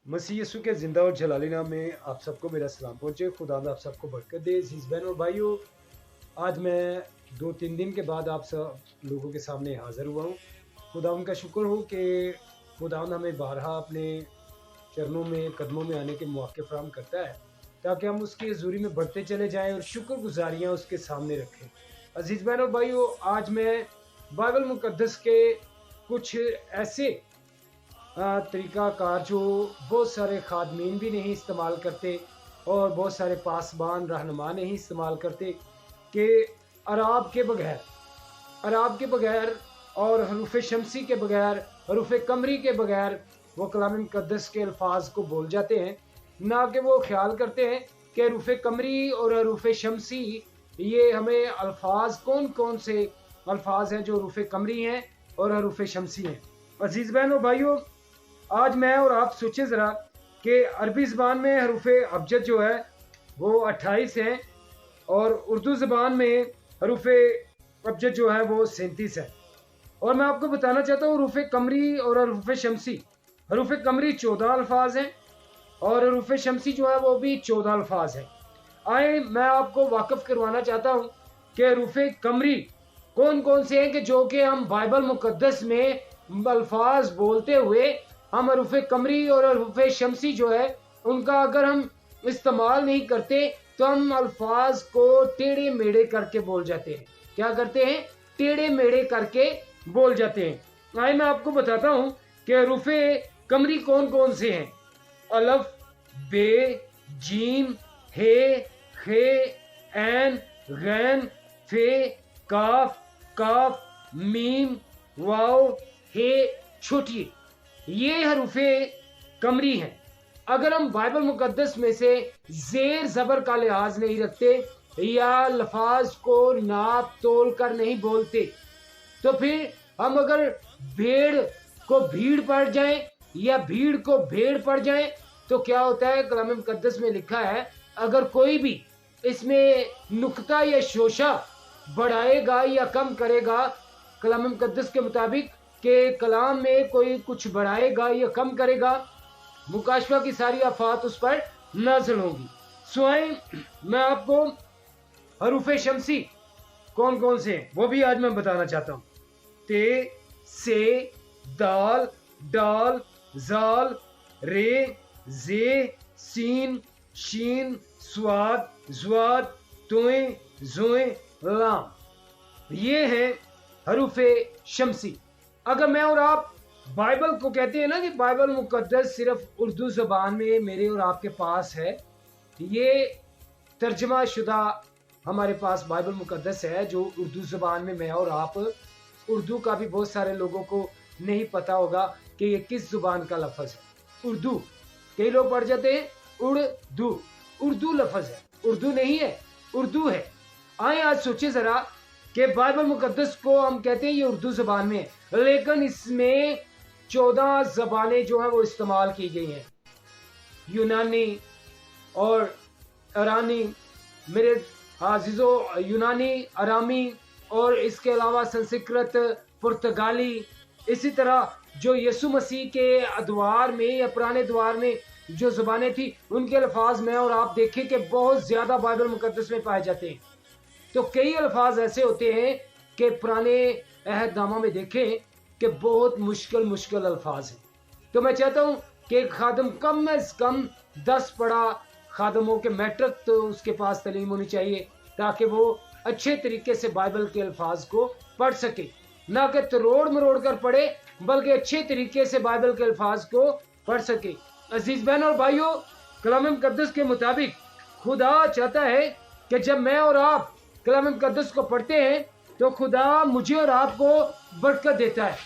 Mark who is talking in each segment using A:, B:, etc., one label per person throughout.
A: मसीह यीशु के ज़िंदा और जलाली नाम में आप सबको मेरा सलाम पहुँचे। खुदा आप सबको बरकत दे। अज़ीज़ बहन और भाइयों, आज मैं 2-3 दिन के बाद आप सब लोगों के सामने हाज़िर हुआ हूँ। खुदा का शुक्र हो कि खुदा हमें बारहा अपने चरणों में, कदमों में आने के मौके फराहम करता है, ताकि हम उसकी हज़ूरी में बढ़ते चले जाएँ और शुक्रगुज़ारियाँ उसके सामने रखें। अज़ीज़ बहन और भाइयों, आज मैं बाइबल मुक़द्दस के कुछ ऐसे तरीक़ाकार जो बहुत सारे खादमीन भी नहीं इस्तेमाल करते और बहुत सारे पासबान रहनुमा नहीं इस्तेमाल करते, कि अराब के बगैर और हरूफ शमसी के बगैर, हरूफ कमरी के बगैर वो कलाम मुक़द्दस के अल्फाज को बोल जाते हैं। ना कि वो ख्याल करते हैं कि हरूफ कमरी और हरूफ शमसी ये हमें अल्फाज कौन कौन से अल्फाज हैं जो हरूफ कमरी हैं और हरूफ शमसी हैं। अजीज़ बहनों भाइयों, आज मैं और आप सोचें ज़रा कि अरबी ज़बान में हरूफ अबजद जो है वो 28 हैं और उर्दू ज़बान में हरूफ अबजद जो है वो 37 है। और मैं आपको बताना चाहता हूँ हरूफ कमरी और हरूफ शमसी, हरूफ कमरी 14 अल्फाज हैं और हरूफ शमसी जो है वो भी 14 अल्फाज हैं। आए मैं आपको वाकिफ़ करवाना चाहता हूँ कि हरूफ कमरी कौन कौन से हैं, कि जो कि हम बाइबल मुक़द्दस में अल्फाज बोलते हुए हम हरूफ कमरी और हरूफ शमसी जो है उनका अगर हम इस्तेमाल नहीं करते तो हम अल्फाज को टेढ़े मेढ़े करके बोल जाते हैं। क्या करते हैं? टेढ़े मेढ़े करके बोल जाते हैं। आइए मैं आपको बताता हूँ कि हरूफ कमरी कौन कौन से हैं। अलफ, बे, जीम, हे, खे, ऐन, गैन, फे, काफ, काफ, मीम, वाव, हे, छोटी, ये हरूफे कमरी हैं। अगर हम बाइबल मुक़द्दस में से ज़ेर ज़बर का लिहाज नहीं रखते या लफाज को नाप तोल कर नहीं बोलते, तो फिर हम अगर भेड़ को भीड़ पड़ जाए या भीड़ को भेड़ पड़ जाए तो क्या होता है? कलाम मुक़द्दस में लिखा है, अगर कोई भी इसमें नुक्ता या शोशा बढ़ाएगा या कम करेगा, कलाम मुक़द्दस के मुताबिक कि कलाम में कोई कुछ बढ़ाएगा या कम करेगा, मुकाशफा की सारी आफात उस पर नाज़िल होंगी। सुहाए मैं आपको हरूफ शमसी कौन कौन से हैं वो भी आज मैं बताना चाहता हूँ। ते, से, दाल, डाल, जाल, रे, जे, सीन, शीन, स्वाद, ज्वाद, तोए, जोए, लाम, ये हैं हरूफ शमसी। अगर मैं और आप बाइबल को कहते हैं ना कि बाइबल मुक़द्दस सिर्फ उर्दू ज़बान में मेरे और आपके पास है, ये तर्जमा शुदा हमारे पास बाइबल मुक़द्दस है जो उर्दू ज़बान में मैं और आप, उर्दू का भी बहुत सारे लोगों को नहीं पता होगा कि ये किस ज़ुबान का लफ्ज़ है। उर्दू, कई लोग पढ़ जाते हैं उर्दू, उर्दू लफ्ज़ है, उर्दू नहीं है, उर्दू है। आए आज सोचे ज़रा कि बाइबल मुक़द्दस को हम कहते हैं ये उर्दू ज़बान में है, लेकिन इसमें 14 ज़बानें जो हैं वो इस्तेमाल की गई हैं। यूनानी और अरानी, मेरे आज़िज़ों, यूनानी, अरामी और इसके अलावा संस्कृत, पुर्तगाली, इसी तरह जो यीशु मसीह के अदवार में या पुराने द्वार में जो ज़बानें थी उनके अल्फाज में और आप देखें कि बहुत ज़्यादा बाइबल मुक़द्दस में पाए जाते हैं। तो कई अल्फाज ऐसे होते हैं कि पुराने अहदनामा में देखें कि बहुत मुश्किल अल्फाज हैं। तो मैं चाहता हूँ कि खादम कम अज़ कम 10 पढ़ा खादमों के मैट्रिक तो उसके पास तालीम होनी चाहिए, ताकि वो अच्छे तरीके से बाइबल के अल्फाज को पढ़ सके, ना कि तरोड़ मरोड़ कर पढ़े, बल्कि अच्छे तरीके से बाइबल के अल्फाज को पढ़ सके। अजीज़ बहन और भाइयों, कलाम मुक़द्दस के मुताबिक खुदा चाहता है कि जब मैं और आप कलाम मुक़द्दस को पढ़ते हैं तो खुदा मुझे और आपको बरकत देता है।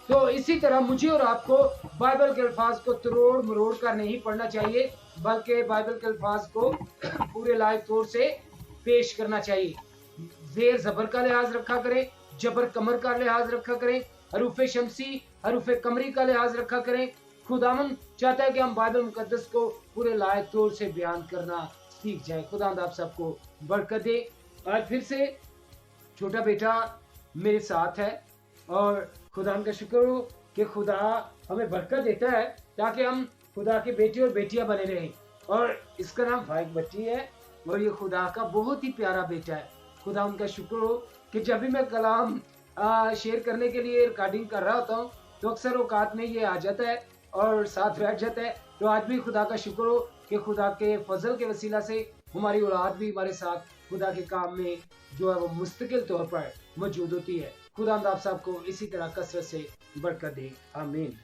A: तो इसी तरह मुझे और आपको बाइबल के अल्फाज को तरोड़ मरोड़ कर नहीं पढ़ना चाहिए, बल्कि बाइबल के अल्फाज को पूरे लायक तौर से पेश करना चाहिए। ज़ेर ज़बर का लिहाज रखा करें, जबर कमर का लिहाज रखा करें, हरूफ शमसी, हरूफ कमरी का लिहाज रखा करें। खुदावन चाहता है कि हम बाइबल मुक़द्दस को पूरे लायक तौर से बयान करना सीख जाएं। खुदा आप सबको बरकत दे। आज फिर से छोटा बेटा मेरे साथ है और खुदा का शुक्र हो कि खुदा हमें बरकत देता है ताकि हम خدا کے بیٹے اور بیٹیاں بنے رہیں. اور اس کا نام فائق بچی ہے اور یہ خدا کا بہت ہی پیارا بیٹا ہے. خدا ان کا شکر ہو کہ جب بھی میں کلام شیئر کرنے کے لیے ریکارڈنگ کر رہا ہوتا ہوں تو اکثر اوقات میں یہ آ جاتا ہے اور ساتھ بیٹھ جاتا ہے. تو آج بھی خدا کا شکر ہو کہ خدا کے فضل کے وسیلہ سے ہماری اولاد بھی ہمارے ساتھ خدا کے کام میں جو ہے وہ مستقل طور پر موجود ہوتی ہے. خدا آپ صاحب کو اسی طرح کثرت سے برکت دے. آمین.